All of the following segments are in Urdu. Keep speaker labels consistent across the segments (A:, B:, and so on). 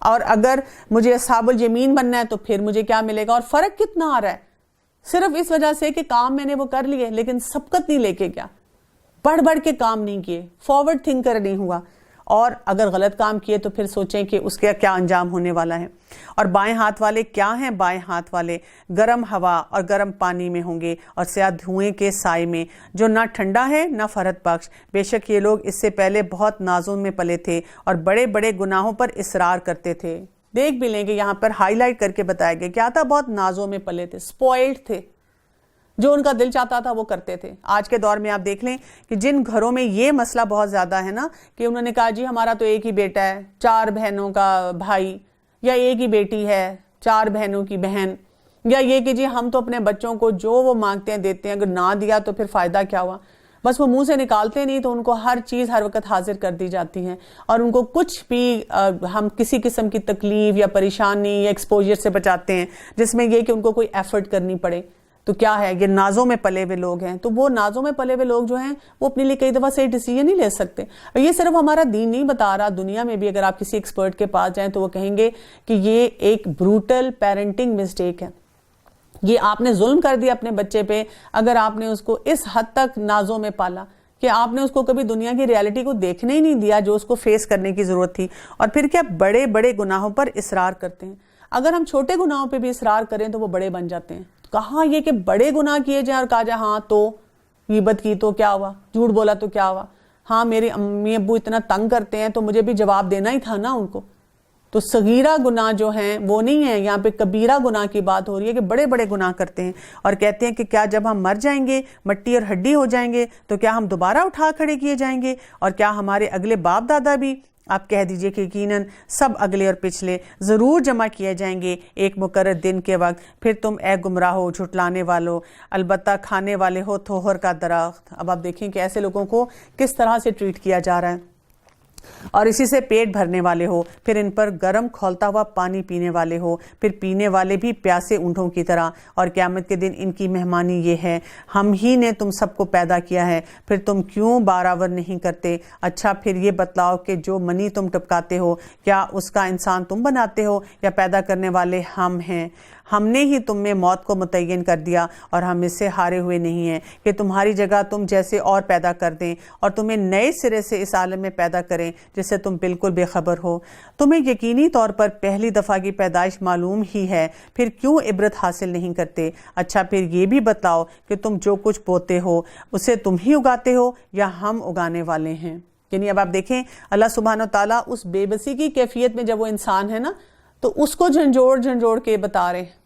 A: اور اگر مجھے اصحاب الیمین بننا ہے تو پھر مجھے کیا ملے گا. اور فرق کتنا آ رہا ہے صرف اس وجہ سے کہ کام میں نے وہ کر لیے لیکن سبقت نہیں لے کے گیا, بڑھ بڑھ کے کام نہیں کیے, فارورڈ تھنکر نہیں ہوا. اور اگر غلط کام کیے تو پھر سوچیں کہ اس کا کیا انجام ہونے والا ہے. اور بائیں ہاتھ والے کیا ہیں؟ بائیں ہاتھ والے گرم ہوا اور گرم پانی میں ہوں گے اور سیاہ دھوئیں کے سائے میں, جو نہ ٹھنڈا ہے نہ فرحت بخش. بے شک یہ لوگ اس سے پہلے بہت نازوں میں پلے تھے اور بڑے بڑے گناہوں پر اصرار کرتے تھے. دیکھ بھی لیں گے یہاں پر ہائی لائٹ کر کے بتایا گیا کیا تھا, بہت نازوں میں پلے تھے, سپوائلڈ تھے, جو ان کا دل چاہتا تھا وہ کرتے تھے. آج کے دور میں آپ دیکھ لیں کہ جن گھروں میں یہ مسئلہ بہت زیادہ ہے نا کہ انہوں نے کہا جی ہمارا تو ایک ہی بیٹا ہے, 4 بہنوں کا بھائی, یا ایک ہی بیٹی ہے 4 بہنوں کی بہن, یا یہ کہ جی ہم تو اپنے بچوں کو جو وہ مانگتے ہیں دیتے ہیں, اگر نہ دیا تو پھر فائدہ کیا ہوا. بس وہ منہ سے نکالتے نہیں تو ان کو ہر چیز ہر وقت حاضر کر دی جاتی ہے اور ان کو کچھ بھی ہم کسی قسم کی تکلیف یا پریشانی یا ایکسپوجر سے بچاتے ہیں جس میں یہ کہ ان کو کوئی ایفرٹ کرنی پڑے. تو کیا ہے, یہ نازوں میں پلے ہوئے لوگ ہیں. تو وہ نازوں میں پلے ہوئے لوگ جو ہیں وہ اپنے لیے کئی دفعہ صحیح ڈیسیژن نہیں لے سکتے. اور یہ صرف ہمارا دین نہیں بتا رہا, دنیا میں بھی اگر آپ کسی ایکسپرٹ کے پاس جائیں تو وہ کہیں گے کہ یہ ایک بروٹل پیرنٹنگ مسٹیک ہے. یہ آپ نے ظلم کر دیا اپنے بچے پہ اگر آپ نے اس کو اس حد تک نازوں میں پالا کہ آپ نے اس کو کبھی دنیا کی ریالٹی کو دیکھنے ہی نہیں دیا جو اس کو فیس کرنے کی ضرورت تھی. اور پھر کیا بڑے بڑے گناہوں پر اصرار کرتے ہیں. اگر ہم چھوٹے گناہوں پہ بھی اصرار کریں تو وہ بڑے بن جاتے ہیں. کہاں یہ کہ بڑے گناہ کیے جائیں اور کہا جائے ہاں تو غیبت کی تو کیا ہوا, جھوٹ بولا تو کیا ہوا, ہاں میرے امی ابو اتنا تنگ کرتے ہیں تو مجھے بھی جواب دینا ہی تھا نا ان کو. تو صغیرہ گناہ جو ہیں وہ نہیں ہیں, یہاں پہ کبیرہ گناہ کی بات ہو رہی ہے کہ بڑے بڑے گناہ کرتے ہیں. اور کہتے ہیں کہ کیا جب ہم مر جائیں گے, مٹی اور ہڈی ہو جائیں گے, تو کیا ہم دوبارہ اٹھا کھڑے کیے جائیں گے؟ اور کیا ہمارے اگلے باپ دادا بھی؟ آپ کہہ دیجئے کہ یقیناً سب اگلے اور پچھلے ضرور جمع کیے جائیں گے ایک مقرر دن کے وقت. پھر تم اے گمراہو, جھٹلانے والو, البتہ کھانے والے ہو تھوہر کا درخت. اب آپ دیکھیں کہ ایسے لوگوں کو کس طرح سے ٹریٹ کیا جا رہا ہے. اور اسی سے پیٹ بھرنے والے ہو, پھر ان پر گرم کھولتا ہوا پانی پینے والے ہو, پھر پینے والے بھی پیاسے اونٹوں کی طرح. اور قیامت کے دن ان کی مہمانی یہ ہے, ہم ہی نے تم سب کو پیدا کیا ہے, پھر تم کیوں برابر نہیں کرتے؟ اچھا پھر یہ بتلاؤ کہ جو منی تم ٹپکاتے ہو کیا اس کا انسان تم بناتے ہو یا پیدا کرنے والے ہم ہیں؟ ہم نے ہی تم میں موت کو متعین کر دیا اور ہم اس سے ہارے ہوئے نہیں ہیں کہ تمہاری جگہ تم جیسے اور پیدا کر دیں اور تمہیں نئے سرے سے اس عالم میں پیدا کریں جس سے تم بالکل بے خبر ہو. تمہیں یقینی طور پر پہلی دفعہ کی پیدائش معلوم ہی ہے, پھر کیوں عبرت حاصل نہیں کرتے؟ اچھا پھر یہ بھی بتلاؤ کہ تم جو کچھ بوتے ہو اسے تم ہی اگاتے ہو یا ہم اگانے والے ہیں؟ یعنی اب آپ دیکھیں اللہ سبحانہ وتعالیٰ اس بے بسی کی کیفیت میں جب وہ انسان ہے نا تو اس کو جھنجھوڑ کے بتا رہے ہیں,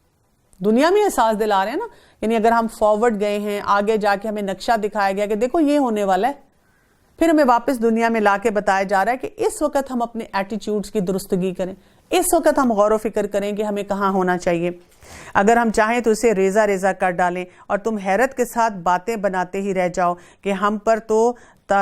A: دنیا میں احساس دلا رہے ہیں نا. یعنی اگر ہم فارورڈ گئے ہیں, آگے جا کے ہمیں نقشہ دکھایا گیا کہ دیکھو یہ ہونے والا ہے, پھر ہمیں واپس دنیا میں لا کے بتایا جا رہا ہے کہ اس وقت ہم اپنے ایٹیٹیوڈز کی درستگی کریں, اس وقت ہم غور و فکر کریں کہ ہمیں کہاں ہونا چاہیے. اگر ہم چاہیں تو اسے ریزہ ریزہ کر ڈالیں اور تم حیرت کے ساتھ باتیں بناتے ہی رہ جاؤ کہ ہم پر تو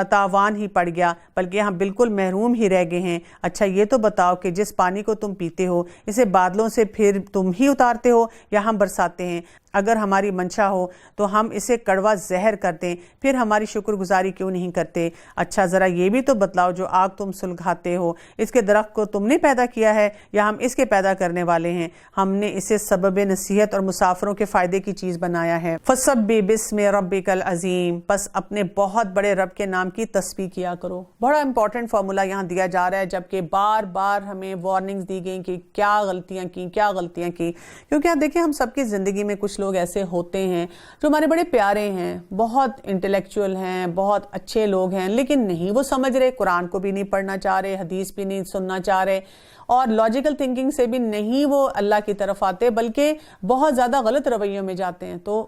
A: تاوان ہی پڑ گیا, بلکہ ہم بالکل محروم ہی رہ گئے ہیں. اچھا یہ تو بتاؤ کہ جس پانی کو تم پیتے ہو اسے بادلوں سے پھر تم ہی اتارتے ہو یا ہم برساتے ہیں؟ اگر ہماری منشا ہو تو ہم اسے کڑوا زہر کر دیں, پھر ہماری شکر گزاری کیوں نہیں کرتے؟ اچھا ذرا یہ بھی تو بتلاؤ جو آگ تم سلگھاتے ہو اس کے درخت کو تم نے پیدا کیا ہے یا ہم اس کے پیدا کرنے والے ہیں؟ ہم نے اسے سبب نصیحت اور مسافروں کے فائدے کی چیز بنایا ہے. فَسَبِّحْ بِاسْمِ رَبِّكَ الْعَظِيمِ, پس اپنے بہت بڑے رب کے نام کی تسبیح کیا کرو. بڑا امپورٹنٹ فارمولا یہاں دیا جا رہا ہے, جبکہ بار بار ہمیں وارننگز دی گئیں کہ کیا غلطیاں کی. کیونکہ آپ دیکھیں ہم سب کی زندگی میں کچھ لوگ ایسے ہوتے ہیں جو ہمارے بڑے پیارے ہیں, بہت انٹلیکچوئل ہیں, بہت اچھے لوگ ہیں, لیکن نہیں وہ سمجھ رہے, قرآن کو بھی نہیں پڑھنا چاہ رہے, حدیث بھی نہیں سننا چاہ رہے, اور لاجیکل تھنکنگ سے بھی نہیں وہ اللہ کی طرف آتے, بلکہ بہت زیادہ غلط رویوں میں جاتے ہیں. تو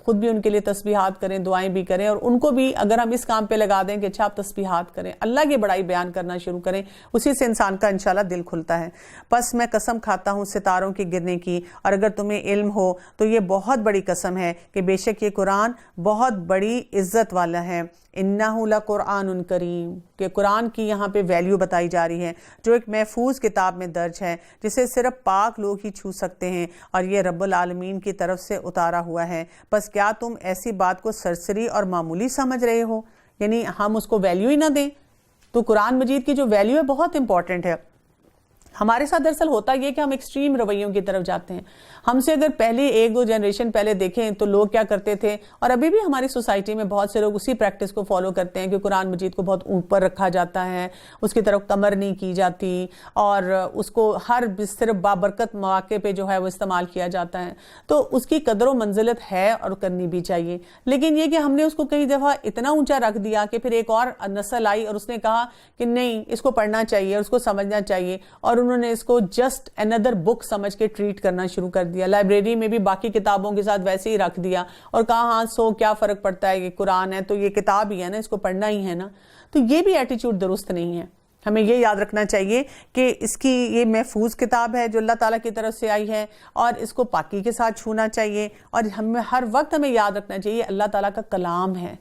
A: خود بھی ان کے لیے تسبیحات کریں, دعائیں بھی کریں, اور ان کو بھی اگر ہم اس کام پہ لگا دیں کہ اچھا آپ تسبیحات کریں, اللہ کی بڑائی بیان کرنا شروع کریں, اسی سے انسان کا انشاءاللہ دل کھلتا ہے. پس میں قسم کھاتا ہوں ستاروں کے گرنے کی, اور اگر تمہیں علم ہو تو یہ بہت بڑی قسم ہے کہ بے شک یہ قرآن بہت بڑی عزت والا ہے. انہ لقرآن کریم, کہ قرآن کی یہاں پہ ویلیو بتائی جا رہی ہے جو ایک محفوظ کتاب میں درج ہے جسے صرف پاک لوگ ہی چھو سکتے ہیں, اور یہ رب العالمین کی طرف سے اتارا ہوا ہے. بس کیا تم ایسی بات کو سرسری اور معمولی سمجھ رہے ہو؟ یعنی ہم اس کو ویلیو ہی نہ دیں. تو قرآن مجید کی جو ویلیو ہے بہت امپورٹنٹ ہے. ہمارے ساتھ دراصل ہوتا یہ کہ ہم ایکسٹریم رویوں کی طرف جاتے ہیں. ہم سے اگر پہلے 1-2 جنریشن پہلے دیکھیں تو لوگ کیا کرتے تھے, اور ابھی بھی ہماری سوسائٹی میں بہت سے لوگ اسی پریکٹس کو فالو کرتے ہیں کہ قرآن مجید کو بہت اوپر رکھا جاتا ہے, اس کی طرف کمر نہیں کی جاتی, اور اس کو ہر صرف بابرکت مواقع پہ جو ہے وہ استعمال کیا جاتا ہے. تو اس کی قدر و منزلت ہے اور کرنی بھی چاہیے, لیکن یہ کہ ہم نے اس کو کئی دفعہ اتنا اونچا رکھ دیا کہ پھر ایک اور نسل آئی اور اس نے کہا کہ نہیں, اس کو پڑھنا چاہیے, اس کو سمجھنا چاہیے, اور انہوں نے اس کو جسٹ another بک سمجھ کے ٹریٹ کرنا شروع کر دیا. لائبریری میں بھی باقی کتابوں کے ساتھ ویسے ہی رکھ دیا اور کہا ہاں سو کیا فرق پڑتا ہے, یہ قرآن ہے تو یہ کتاب ہی ہے نا, اس کو پڑھنا ہی ہے نا. تو یہ بھی ایٹیچیوڈ درست نہیں ہے. ہمیں یہ یاد رکھنا چاہیے کہ اس کی یہ محفوظ کتاب ہے جو اللہ تعالیٰ کی طرف سے آئی ہے, اور اس کو پاکی کے ساتھ چھونا چاہیے, اور ہر وقت ہمیں یاد رکھنا چاہیے اللہ تعالیٰ کا کلام ہے,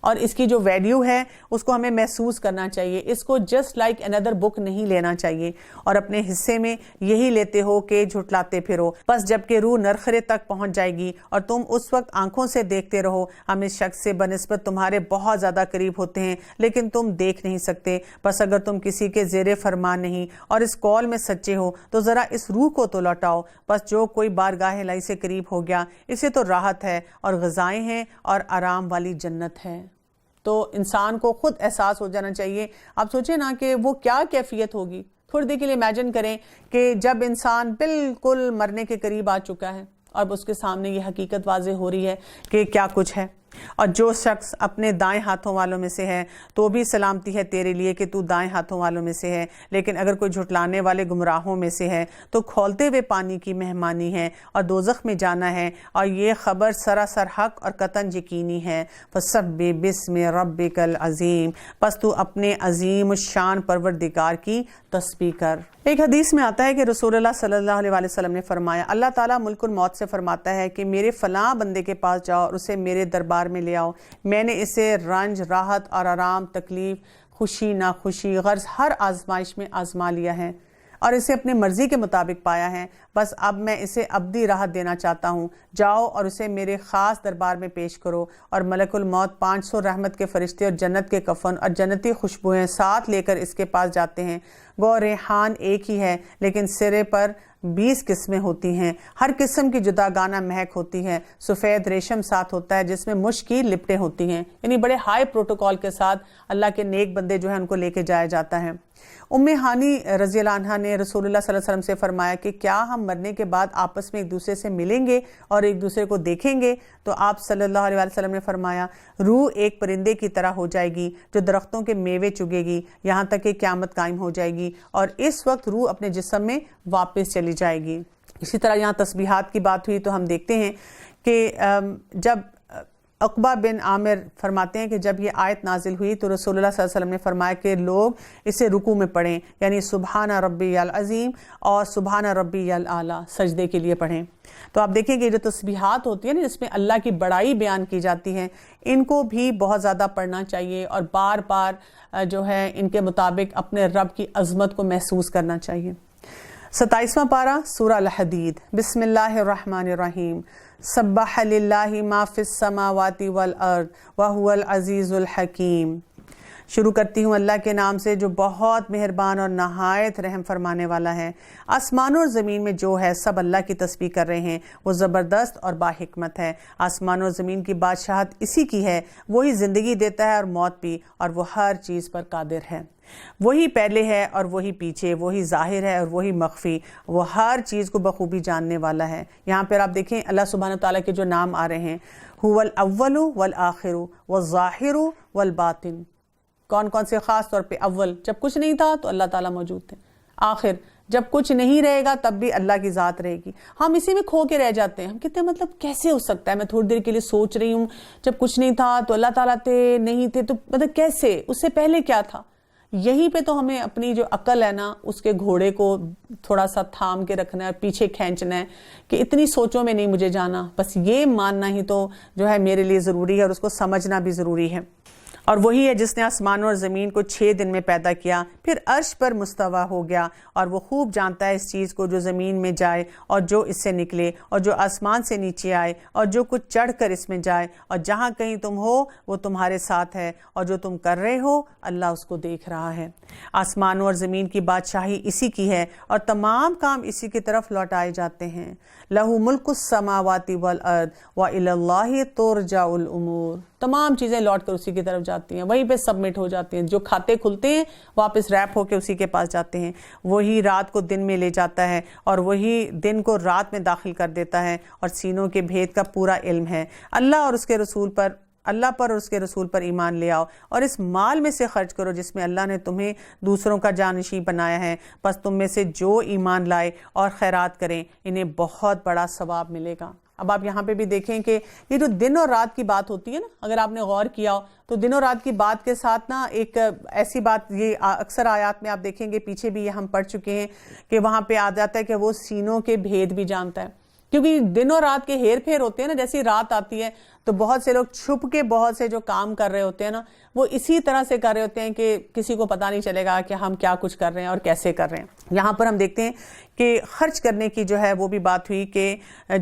A: اور اس کی جو ویلیو ہے اس کو ہمیں محسوس کرنا چاہیے. اس کو جسٹ لائک another بک نہیں لینا چاہیے, اور اپنے حصے میں یہی لیتے ہو کہ جھٹلاتے پھرو. بس جب کہ روح نرخرے تک پہنچ جائے گی اور تم اس وقت آنکھوں سے دیکھتے رہو, ہم اس شخص سے بنسبت تمہارے بہت زیادہ قریب ہوتے ہیں لیکن تم دیکھ نہیں سکتے. بس اگر تم کسی کے زیر فرمان نہیں اور اس قول میں سچے ہو تو ذرا اس روح کو تو لوٹاؤ. بس جو کوئی بارگاہ الہی سے قریب ہو گیا اسے تو راحت ہے اور غذائیں ہیں اور آرام والی جنت ہے. تو انسان کو خود احساس ہو جانا چاہیے. آپ سوچیں نا کہ وہ کیا کیفیت ہوگی. تھوڑی دیر کے لیے امیجن کریں کہ جب انسان بالکل مرنے کے قریب آ چکا ہے اور اس کے سامنے یہ حقیقت واضح ہو رہی ہے کہ کیا کچھ ہے, اور جو شخص اپنے دائیں ہاتھوں والوں میں سے ہے تو بھی سلامتی ہے تیرے لیے کہ تو دائیں ہاتھوں والوں میں سے ہے, لیکن اگر کوئی جھٹلانے والے گمراہوں میں سے ہے تو کھولتے ہوئے پانی کی مہمانی ہے اور دوزخ میں جانا ہے, اور یہ خبر سراسر حق اور قطعاً یقینی ہے. فسبح باسم ربک العظیم, پس تو اپنے عظیم الشان پروردگار کی تسبیح کر. ایک حدیث میں آتا ہے کہ رسول اللہ صلی اللہ علیہ وسلم نے فرمایا, اللہ تعالیٰ ملک الموت سے فرماتا ہے کہ میرے فلاں بندے کے پاس جاؤ اور اسے میرے دربار میں لے آؤ. میں نے اسے رنج, راحت اور آرام, تکلیف, خوشی, ناخوشی, غرض ہر آزمائش میں آزما لیا ہے اور اسے اپنے مرضی کے مطابق پایا ہے. بس اب میں اسے ابدی راحت دینا چاہتا ہوں. جاؤ اور اسے میرے خاص دربار میں پیش کرو, اور ملک الموت 500 رحمت کے فرشتے اور جنت کے کفن اور جنتی خوشبوئیں ساتھ لے کر اس کے پاس جاتے ہیں. گو ریحان ایک ہی ہے لیکن سرے پر 20 قسمیں ہوتی ہیں, ہر قسم کی جدا گانا مہک ہوتی ہے. سفید ریشم ساتھ ہوتا ہے جس میں مشک کی لپٹیں ہوتی ہیں, یعنی بڑے ہائی پروٹوکول کے ساتھ اللہ کے نیک بندے جو ہیں ان کو لے کے جایا جاتا ہے. ام ہانی رضی اللہ عنہا نے رسول اللہ صلی اللہ علیہ وسلم سے فرمایا کہ کیا ہم مرنے کے بعد آپس میں ایک دوسرے سے ملیں گے اور ایک دوسرے کو دیکھیں گے؟ تو آپ صلی اللہ علیہ وسلم نے فرمایا, روح ایک پرندے کی طرح ہو جائے گی جو درختوں کے میوے چگے گی یہاں تک کہ قیامت قائم ہو جائے گی, اور اس وقت روح اپنے جسم میں واپس چلی جائے گی. اسی طرح یہاں تسبیحات کی بات ہوئی تو ہم دیکھتے ہیں کہ جب عقبہ بن عامر فرماتے ہیں کہ جب یہ آیت نازل ہوئی تو رسول اللہ صلی اللہ علیہ وسلم نے فرمایا کہ لوگ اسے رکوع میں پڑھیں, یعنی سبحان ربی العظیم اور سبحان ربی الاعلی سجدے کے لیے پڑھیں. تو آپ دیکھیں کہ جو تسبیحات ہوتی ہیں نا جس میں اللہ کی بڑائی بیان کی جاتی ہے, ان کو بھی بہت زیادہ پڑھنا چاہیے اور بار بار جو ہے ان کے مطابق اپنے رب کی عظمت کو محسوس کرنا چاہیے. 27واں پارہ سورہ الحدید. بسم اللہ الرحمن الرحیم. سبح للہ ما فی السماوات والارض وہو العزیز الحکیم. شروع کرتی ہوں اللہ کے نام سے جو بہت مہربان اور نہایت رحم فرمانے والا ہے. آسمان اور زمین میں جو ہے سب اللہ کی تسبیح کر رہے ہیں, وہ زبردست اور باحکمت ہے. آسمان اور زمین کی بادشاہت اسی کی ہے, وہی زندگی دیتا ہے اور موت بھی, اور وہ ہر چیز پر قادر ہے. وہی پہلے ہے اور وہی پیچھے, وہی ظاہر ہے اور وہی مخفی, وہ ہر چیز کو بخوبی جاننے والا ہے. یہاں پر آپ دیکھیں اللہ سبحانہ تعالیٰ کے جو نام آ رہے ہیں, هو الاول والآخر والظاہر والباطن. کون کون سے؟ خاص طور پہ اول جب کچھ نہیں تھا تو اللہ تعالیٰ موجود تھے, آخر جب کچھ نہیں رہے گا تب بھی اللہ کی ذات رہے گی. ہم اسی میں کھو کے رہ جاتے ہیں. ہم کہتے ہیں مطلب کیسے ہو سکتا ہے, میں تھوڑی دیر کے لیے سوچ رہی ہوں جب کچھ نہیں تھا تو اللہ تعالیٰ تھے, نہیں تھے تو مطلب کیسے, اس سے پہلے کیا تھا؟ یہیں پہ تو ہمیں اپنی جو عقل ہے نا اس کے گھوڑے کو تھوڑا سا تھام کے رکھنا ہے, پیچھے کھینچنا ہے کہ اتنی سوچوں میں نہیں مجھے جانا, بس یہ ماننا ہی تو جو ہے میرے لیے ضروری ہے اور اس کو سمجھنا بھی ضروری ہے. اور وہی ہے جس نے آسمانوں اور زمین کو 6 دن میں پیدا کیا، پھر عرش پر مستوی ہو گیا، اور وہ خوب جانتا ہے اس چیز کو جو زمین میں جائے اور جو اس سے نکلے اور جو آسمان سے نیچے آئے اور جو کچھ چڑھ کر اس میں جائے، اور جہاں کہیں تم ہو وہ تمہارے ساتھ ہے، اور جو تم کر رہے ہو اللہ اس کو دیکھ رہا ہے۔ آسمانوں اور زمین کی بادشاہی اسی کی ہے اور تمام کام اسی کی طرف لوٹائے جاتے ہیں۔ لَهُ مُلْكُ السَّمَاوَاتِ وَالْأَرْضِ وَإِلَى اللَّهِ تُرْجَعُ الْأُمُورُ، تمام چیزیں لوٹ کر اسی کی طرف جاتی ہیں، وہیں پہ سبمٹ ہو جاتی ہیں، جو کھاتے کھلتے ہیں واپس ریپ ہو کے اسی کے پاس جاتے ہیں۔ وہی رات کو دن میں لے جاتا ہے اور وہی دن کو رات میں داخل کر دیتا ہے، اور سینوں کے بھید کا پورا علم ہے۔ اللہ اور اس کے رسول پر ایمان لے آؤ اور اس مال میں سے خرچ کرو جس میں اللہ نے تمہیں دوسروں کا جانشین بنایا ہے، پس تم میں سے جو ایمان لائے اور خیرات کریں انہیں بہت بڑا ثواب ملے گا۔ اب آپ یہاں پہ بھی دیکھیں کہ یہ جو دن اور رات کی بات ہوتی ہے نا، اگر آپ نے غور کیا ہو تو دن اور رات کی بات کے ساتھ نا ایک ایسی بات، یہ اکثر آیات میں آپ دیکھیں گے، پیچھے بھی یہ ہم پڑھ چکے ہیں کہ وہاں پہ آ جاتا ہے کہ وہ سینوں کے بھید بھی جانتا ہے، کیونکہ دن اور رات کے ہیر پھیر ہوتے ہیں نا، جیسی رات آتی ہے تو بہت سے لوگ چھپ کے بہت سے جو کام کر رہے ہوتے ہیں نا، وہ اسی طرح سے کر رہے ہوتے ہیں کہ کسی کو پتہ نہیں چلے گا کہ ہم کیا کچھ کر رہے ہیں اور کیسے کر رہے ہیں۔ یہاں پر ہم دیکھتے ہیں کہ خرچ کرنے کی جو ہے وہ بھی بات ہوئی کہ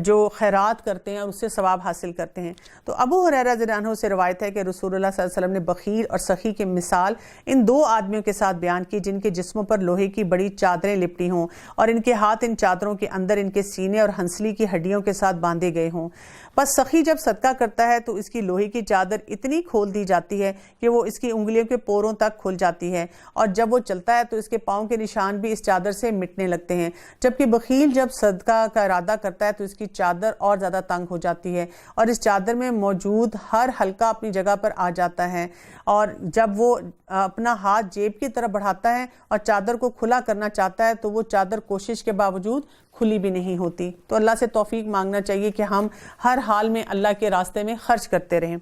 A: جو خیرات کرتے ہیں اور اس سے ثواب حاصل کرتے ہیں۔ تو ابو ہریرہ رضی اللہ عنہ سے روایت ہے کہ رسول اللہ صلی اللہ علیہ وسلم نے بخیل اور سخی کی مثال ان 2 آدمیوں کے ساتھ بیان کی جن کے جسموں پر لوہے کی بڑی چادریں لپٹی ہوں اور ان کے ہاتھ ان چادروں کے اندر ان کے سینے اور ہنسلی کی ہڈیوں کے ساتھ باندھے گئے ہوں۔ بس سخی جب صدقہ کرتا ہے تو اس کی لوہے کی چادر اتنی کھول دی جاتی ہے کہ وہ اس کی انگلیوں کے پوروں تک کھل جاتی ہے، اور جب وہ چلتا ہے تو اس کے پاؤں کے نشان بھی اس چادر سے مٹنے لگتے ہیں، جبکہ بخیل جب صدقہ کا ارادہ کرتا ہے تو اس کی چادر اور زیادہ تنگ ہو جاتی ہے اور اس چادر میں موجود ہر حلقہ اپنی جگہ پر آ جاتا ہے، اور جب وہ اپنا ہاتھ جیب کی طرف بڑھاتا ہے اور چادر کو کھلا کرنا چاہتا ہے تو وہ چادر کوشش کے باوجود کھلی بھی نہیں ہوتی۔ تو اللہ سے توفیق مانگنا چاہیے کہ ہم ہر حال میں اللہ کے راستے میں خرچ کرتے رہیں۔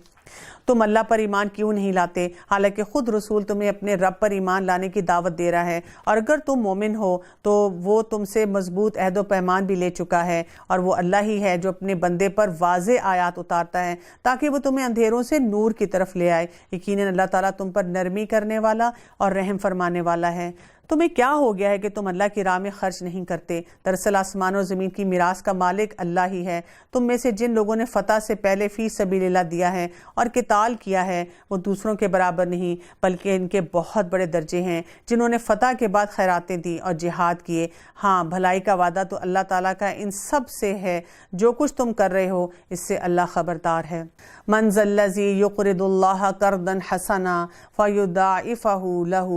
A: تم اللہ پر ایمان کیوں نہیں لاتے حالانکہ خود رسول تمہیں اپنے رب پر ایمان لانے کی دعوت دے رہا ہے، اور اگر تم مومن ہو تو وہ تم سے مضبوط عہد و پیمان بھی لے چکا ہے، اور وہ اللہ ہی ہے جو اپنے بندے پر واضح آیات اتارتا ہے تاکہ وہ تمہیں اندھیروں سے نور کی طرف لے آئے۔ یقیناً اللہ تعالیٰ تم پر نرمی کرنے والا اور رحم فرمانے والا ہے۔ تمہیں کیا ہو گیا ہے کہ تم اللہ کی راہ میں خرچ نہیں کرتے؟ دراصل آسمان اور زمین کی میراث کا مالک اللہ ہی ہے۔ تم میں سے جن لوگوں نے فتح سے پہلے فی سبیل اللہ دیا ہے اور قتال کیا ہے وہ دوسروں کے برابر نہیں بلکہ ان کے بہت بڑے درجے ہیں جنہوں نے فتح کے بعد خیراتیں دی اور جہاد کیے۔ ہاں، بھلائی کا وعدہ تو اللہ تعالیٰ کا ان سب سے ہے، جو کچھ تم کر رہے ہو اس سے اللہ خبردار ہے۔ من ذا الذی یقرض اللہ قرضا حسنا فیضاعفہ لہ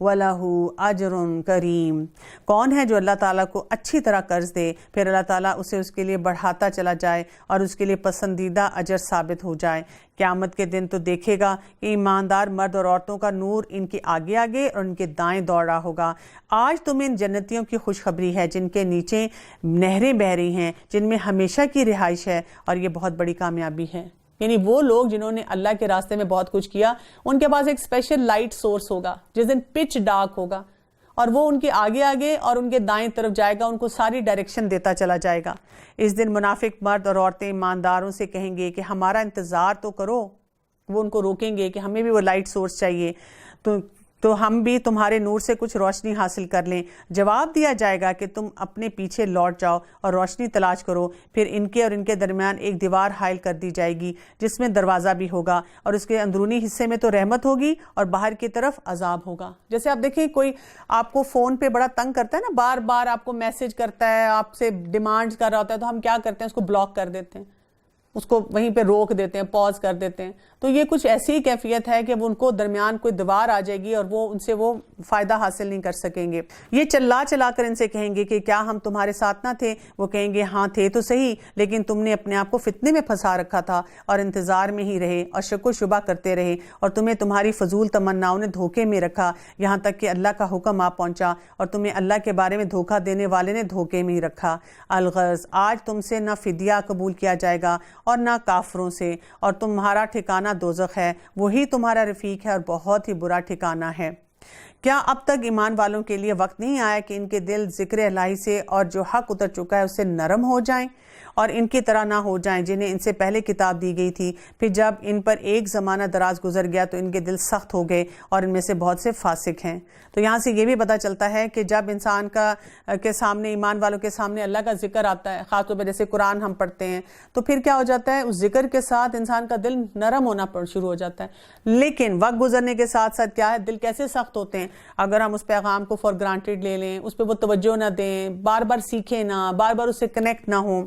A: ولہ اجر کریم، کون ہے جو اللہ تعالیٰ کو اچھی طرح قرض دے پھر اللہ تعالیٰ اسے اس کے لیے بڑھاتا چلا جائے اور اس کے لیے پسندیدہ اجر ثابت ہو جائے۔ قیامت کے دن تو دیکھے گا کہ ایماندار مرد اور عورتوں کا نور ان کے آگے آگے اور ان کے دائیں دوڑ رہا ہوگا۔ آج تمہیں ان جنتیوں کی خوشخبری ہے جن کے نیچے نہریں بہہ رہی ہیں، جن میں ہمیشہ کی رہائش ہے، اور یہ بہت بڑی کامیابی ہے۔ یعنی وہ لوگ جنہوں نے اللہ کے راستے میں بہت کچھ کیا، ان کے پاس ایک اسپیشل لائٹ سورس ہوگا جس دن پچ ڈارک ہوگا، اور وہ ان کے آگے آگے اور ان کے دائیں طرف جائے گا، ان کو ساری ڈائریکشن دیتا چلا جائے گا۔ اس دن منافق مرد اور عورتیں ایمانداروں سے کہیں گے کہ ہمارا انتظار تو کرو، وہ ان کو روکیں گے کہ ہمیں بھی وہ لائٹ سورس چاہیے، تو ہم بھی تمہارے نور سے کچھ روشنی حاصل کر لیں۔ جواب دیا جائے گا کہ تم اپنے پیچھے لوٹ جاؤ اور روشنی تلاش کرو۔ پھر ان کے اور ان کے درمیان ایک دیوار حائل کر دی جائے گی جس میں دروازہ بھی ہوگا، اور اس کے اندرونی حصے میں تو رحمت ہوگی اور باہر کی طرف عذاب ہوگا۔ جیسے آپ دیکھیں کوئی آپ کو فون پہ بڑا تنگ کرتا ہے نا، بار بار آپ کو میسج کرتا ہے، آپ سے ڈیمانڈ کر رہا ہوتا ہے، تو ہم کیا کرتے ہیں؟ اس کو بلاک کر دیتے ہیں، اس کو وہیں پہ روک دیتے ہیں، پاز کر دیتے ہیں۔ تو یہ کچھ ایسی کیفیت ہے کہ وہ ان کو درمیان کوئی دیوار آ جائے گی اور وہ ان سے وہ فائدہ حاصل نہیں کر سکیں گے۔ یہ چلا چلا کر ان سے کہیں گے کہ کیا ہم تمہارے ساتھ نہ تھے؟ وہ کہیں گے ہاں تھے تو صحیح، لیکن تم نے اپنے آپ کو فتنے میں پھنسا رکھا تھا اور انتظار میں ہی رہے اور شک و شبہ کرتے رہے، اور تمہیں تمہاری فضول تمناؤں نے دھوکے میں رکھا یہاں تک کہ اللہ کا حکم آ پہنچا اور تمہیں اللہ کے بارے میں دھوکہ دینے والے نے دھوکے میں ہی رکھا۔ الغرض، آج تم سے نہ فدیہ قبول کیا جائے گا اور نہ کافروں سے، اور تمہارا ٹھکانہ دوزخ ہے، وہی تمہارا رفیق ہے اور بہت ہی برا ٹھکانہ ہے۔ کیا اب تک ایمان والوں کے لیے وقت نہیں آیا کہ ان کے دل ذکر الہی سے اور جو حق اتر چکا ہے اس سے نرم ہو جائیں اور ان کی طرح نہ ہو جائیں جنہیں ان سے پہلے کتاب دی گئی تھی، پھر جب ان پر ایک زمانہ دراز گزر گیا تو ان کے دل سخت ہو گئے اور ان میں سے بہت سے فاسق ہیں۔ تو یہاں سے یہ بھی پتہ چلتا ہے کہ جب انسان کے سامنے، ایمان والوں کے سامنے اللہ کا ذکر آتا ہے، خاص طور پہ جیسے قرآن ہم پڑھتے ہیں، تو پھر کیا ہو جاتا ہے، اس ذکر کے ساتھ انسان کا دل نرم ہونا شروع ہو جاتا ہے۔ لیکن وقت گزرنے کے ساتھ ساتھ کیا ہے، دل کیسے سخت ہوتے ہیں اگر ہم اس پیغام کو فار گرانٹیڈ لے لیں، اس پہ وہ توجہ نہ دیں، بار بار سیکھیں نہ، بار بار اس سے کنیکٹ نہ ہوں۔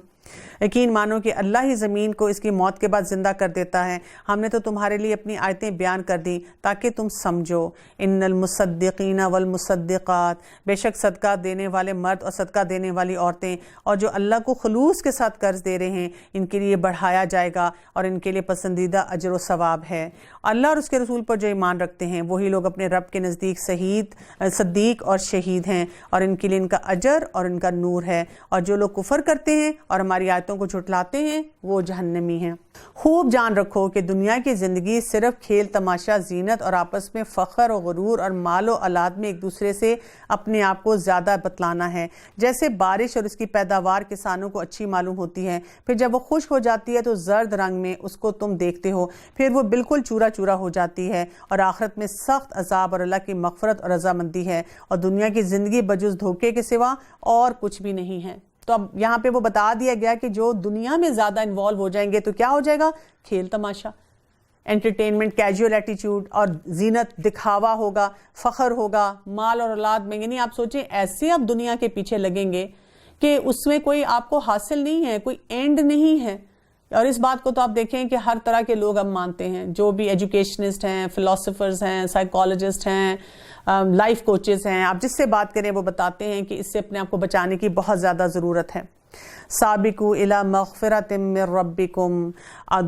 A: یقین مانو کہ اللہ ہی زمین کو اس کی موت کے بعد زندہ کر دیتا ہے۔ ہم نے تو تمہارے لیے اپنی آیتیں بیان کر دی تاکہ تم سمجھو۔ ان المصدقین والمصدقات، بے شک صدقہ دینے والے مرد اور صدقہ دینے والی عورتیں اور جو اللہ کو خلوص کے ساتھ قرض دے رہے ہیں، ان کے لیے بڑھایا جائے گا اور ان کے لیے پسندیدہ اجر و ثواب ہے۔ اللہ اور اس کے رسول پر جو ایمان رکھتے ہیں وہی لوگ اپنے رب کے نزدیک صدیق اور شہید ہیں، اور ان کے لیے ان کا اجر اور ان کا نور ہے، اور جو لوگ کفر کرتے ہیں اور ہماری آیتوں کو جھٹلاتے ہیں وہ جہنمی ہیں۔ خوب جان رکھو کہ دنیا کی زندگی صرف کھیل تماشا، زینت اور آپس میں فخر و غرور اور مال و اولاد میں ایک دوسرے سے اپنے آپ کو زیادہ بتلانا ہے۔ جیسے بارش اور اس کی پیداوار کسانوں کو اچھی معلوم ہوتی ہے، پھر جب وہ خشک ہو جاتی ہے تو زرد رنگ میں اس کو تم دیکھتے ہو، پھر وہ بالکل چورا چورا ہو جاتی ہے، اور آخرت میں سخت عذاب اور اللہ کی مغفرت اور رضامندی ہے، اور دنیا کی زندگی بجز دھوکے کے سوا اور کچھ بھی نہیں ہے۔ تو اب یہاں پہ وہ بتا دیا گیا کہ جو دنیا میں زیادہ انوالو ہو جائیں گے تو کیا ہو جائے گا، کھیل تماشا، انٹرٹینمنٹ، کیجول ایٹیچیوڈ اور زینت، دکھاوا ہوگا، فخر ہوگا، مال اور اولاد میں۔ یعنی آپ سوچیں ایسے آپ دنیا کے پیچھے لگیں گے کہ اس میں کوئی آپ کو حاصل نہیں ہے، کوئی اینڈ نہیں ہے۔ اور اس بات کو تو آپ دیکھیں کہ ہر طرح کے لوگ اب مانتے ہیں، جو بھی ایجوکیشنسٹ ہیں، فلاسفرز ہیں، سائیکالوجسٹ ہیں، لائف کوچز ہیں، آپ جس سے بات کریں وہ بتاتے ہیں کہ اس سے اپنے آپ کو بچانے کی بہت زیادہ ضرورت ہے۔ سابقوا الی مغفرۃ من ربکم،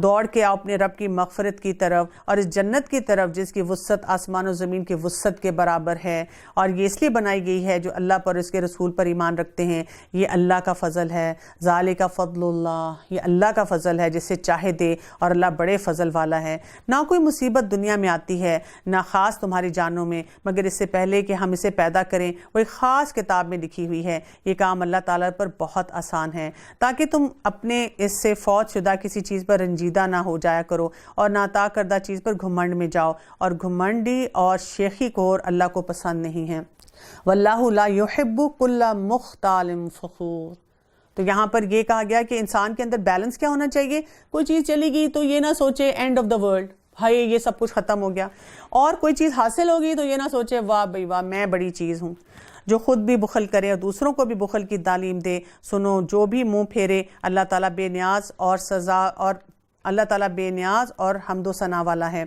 A: دوڑ کے آؤ اپنے رب کی مغفرت کی طرف اور اس جنت کی طرف جس کی وسعت آسمان و زمین کی وسعت کے برابر ہے، اور یہ اس لیے بنائی گئی ہے جو اللہ پر اس کے رسول پر ایمان رکھتے ہیں۔ یہ اللہ کا فضل ہے، ذالک فضل اللہ، یہ اللہ کا فضل ہے جسے چاہے دے، اور اللہ بڑے فضل والا ہے۔ نہ کوئی مصیبت دنیا میں آتی ہے، نہ خاص تمہاری جانوں میں، مگر اس سے پہلے کہ ہم اسے پیدا کریں وہ ایک خاص کتاب میں لکھی ہوئی ہے۔ یہ کام اللہ تعالیٰ پر بہت آسان ہے، تاکہ تم اپنے اس سے فوت شدہ کسی چیز پر رنجیدہ نہ ہو جایا کرو اور ناطاق کردہ چیز پر گھمنڈ میں جاؤ، اور گھمنڈی اور شیخی کور اللہ کو پسند نہیں ہے۔ واللہ لا يحب كل مختال فخور۔ تو یہاں پر یہ کہا گیا کہ انسان کے اندر بیلنس کیا ہونا چاہیے، کوئی چیز چلی گئی تو یہ نہ سوچے اینڈ آف دا ورلڈ، بھائی یہ سب کچھ ختم ہو گیا، اور کوئی چیز حاصل ہوگی تو یہ نہ سوچے واہ بھائی واہ میں بڑی چیز ہوں۔ جو خود بھی بخل کرے اور دوسروں کو بھی بخل کی تعلیم دے، سنو جو بھی منہ پھیرے، اللہ تعالیٰ بے نیاز اور حمد و ثنا والا ہے۔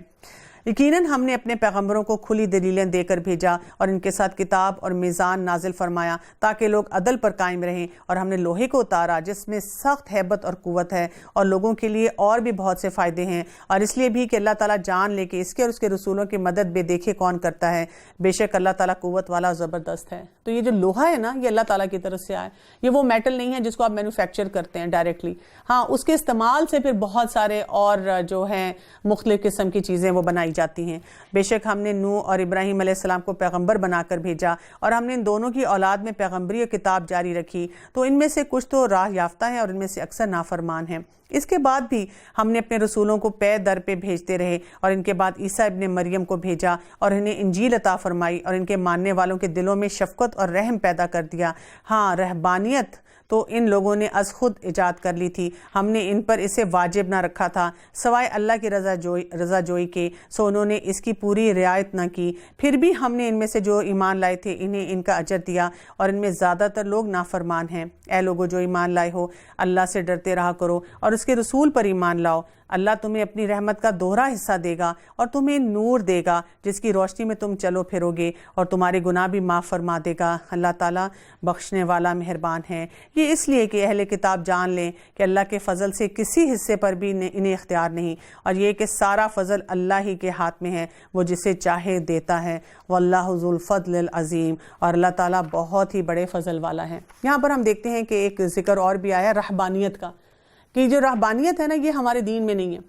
A: یقیناً ہم نے اپنے پیغمبروں کو کھلی دلیلیں دے کر بھیجا اور ان کے ساتھ کتاب اور میزان نازل فرمایا تاکہ لوگ عدل پر قائم رہیں، اور ہم نے لوہے کو اتارا جس میں سخت ہیبت اور قوت ہے، اور لوگوں کے لیے اور بھی بہت سے فائدے ہیں، اور اس لیے بھی کہ اللہ تعالیٰ جان لے کہ اس کے اور اس کے رسولوں کی مدد بے دیکھے کون کرتا ہے۔ بے شک اللہ تعالیٰ قوت والا زبردست ہے۔ تو یہ جو لوہا ہے نا، یہ اللہ تعالیٰ کی طرف سے آئے، یہ وہ میٹل نہیں ہے جس کو آپ مینوفیکچر کرتے ہیں ڈائریکٹلی، ہاں اس کے استعمال سے پھر بہت سارے اور جو ہیں مختلف قسم کی چیزیں وہ بنائی جاتی ہیں۔ بے شک ہم نے نوح اور ابراہیم علیہ السلام کو پیغمبر بنا کر بھیجا، اور ہم نے ان دونوں کی اولاد میں پیغمبری اور کتاب جاری رکھی، تو ان میں سے کچھ تو راہ یافتہ ہیں اور ان میں سے اکثر نافرمان ہیں۔ اس کے بعد بھی ہم نے اپنے رسولوں کو پے در پہ بھیجتے رہے، اور ان کے بعد عیسیٰ ابن مریم کو بھیجا اور انہیں انجیل عطا فرمائی، اور ان کے ماننے والوں کے دلوں میں شفقت اور رحم پیدا کر دیا۔ ہاں رہبانیت تو ان لوگوں نے از خود ایجاد کر لی تھی، ہم نے ان پر اسے واجب نہ رکھا تھا سوائے اللہ کی رضا جوئی کے، سو انہوں نے اس کی پوری رعایت نہ کی۔ پھر بھی ہم نے ان میں سے جو ایمان لائے تھے انہیں ان کا اجر دیا، اور ان میں زیادہ تر لوگ نافرمان ہیں۔ اے لوگو جو ایمان لائے ہو، اللہ سے ڈرتے رہا کرو اور اس کے رسول پر ایمان لاؤ۔ اللہ تمہیں اپنی رحمت کا دوہرا حصہ دے گا، اور تمہیں نور دے گا جس کی روشنی میں تم چلو پھرو گے، اور تمہارے گناہ بھی معاف فرما دے گا۔ اللہ تعالیٰ بخشنے والا مہربان ہے۔ یہ اس لیے کہ اہل کتاب جان لیں کہ اللہ کے فضل سے کسی حصے پر بھی انہیں اختیار نہیں، اور یہ کہ سارا فضل اللہ ہی کے ہاتھ میں ہے، وہ جسے چاہے دیتا ہے۔ واللہ ذو الفضل العظیم، اور اللہ تعالیٰ بہت ہی بڑے فضل والا ہے۔ یہاں پر ہم دیکھتے ہیں کہ ایک ذکر اور بھی آیا رہبانیت کا، کہ جو رہبانیت ہے نا یہ ہمارے دین میں نہیں ہے۔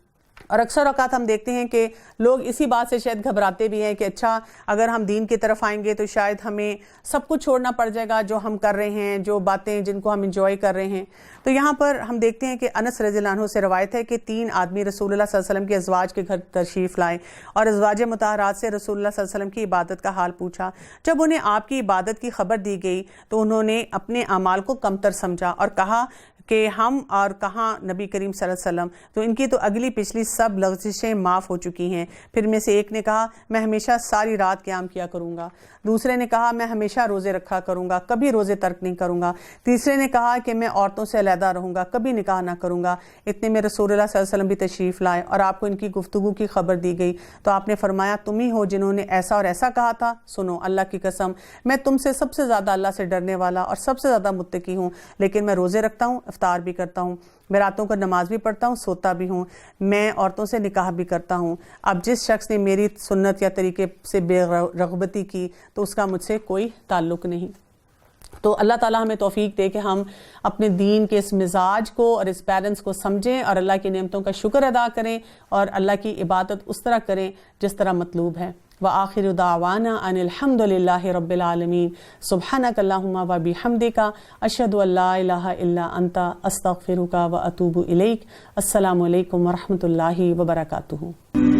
A: اور اکثر اوقات ہم دیکھتے ہیں کہ لوگ اسی بات سے شاید گھبراتے بھی ہیں کہ اچھا اگر ہم دین کی طرف آئیں گے تو شاید ہمیں سب کچھ چھوڑنا پڑ جائے گا جو ہم کر رہے ہیں، جو باتیں جن کو ہم انجوائے کر رہے ہیں۔ تو یہاں پر ہم دیکھتے ہیں کہ انس رضی اللہ عنہ سے روایت ہے کہ 3 آدمی رسول اللہ صلی اللہ علیہ وسلم کے ازواج کے گھر تشریف لائے اور ازواج مطہرات سے رسول اللہ صلی اللہ علیہ وسلم کی عبادت کا حال پوچھا۔ جب انہیں آپ کی عبادت کی خبر دی گئی تو انہوں نے اپنے اعمال کو کمتر سمجھا اور کہا کہ ہم اور کہاں نبی کریم صلی اللہ علیہ وسلم، تو ان کی تو اگلی پچھلی سب لغزشیں معاف ہو چکی ہیں۔ پھر میں سے ایک نے کہا میں ہمیشہ ساری رات قیام کیا کروں گا، دوسرے نے کہا میں ہمیشہ روزے رکھا کروں گا، کبھی روزے ترک نہیں کروں گا، تیسرے نے کہا کہ میں عورتوں سے علیحدہ رہوں گا، کبھی نکاح نہ کروں گا۔ اتنے میں رسول اللہ صلی اللہ علیہ وسلم بھی تشریف لائے اور آپ کو ان کی گفتگو کی خبر دی گئی تو آپ نے فرمایا تم ہی ہو جنہوں نے ایسا اور ایسا کہا تھا؟ سنو اللہ کی قسم میں تم سے سب سے زیادہ اللہ سے ڈرنے والا اور سب سے زیادہ متقی ہوں، لیکن میں روزے رکھتا ہوں، افطار بھی کرتا ہوں، میں راتوں کو نماز بھی پڑھتا ہوں، سوتا بھی ہوں، میں عورتوں سے نکاح بھی کرتا ہوں۔ اب جس شخص نے میری سنت یا طریقے سے بے رغبتی کی تو اس کا مجھ سے کوئی تعلق نہیں۔ تو اللہ تعالیٰ ہمیں توفیق دے کہ ہم اپنے دین کے اس مزاج کو اور اس بیلنس کو سمجھیں اور اللہ کی نعمتوں کا شکر ادا کریں اور اللہ کی عبادت اس طرح کریں جس طرح مطلوب ہے۔ وآخر دعوانا ان الحمد للہ رب العالمین سبحانک اللہم وبحمدک اشہد ان لا الہ الا انت استغفرک واتوب الیک۔ السلام علیکم ورحمۃ اللہ وبرکاتہ۔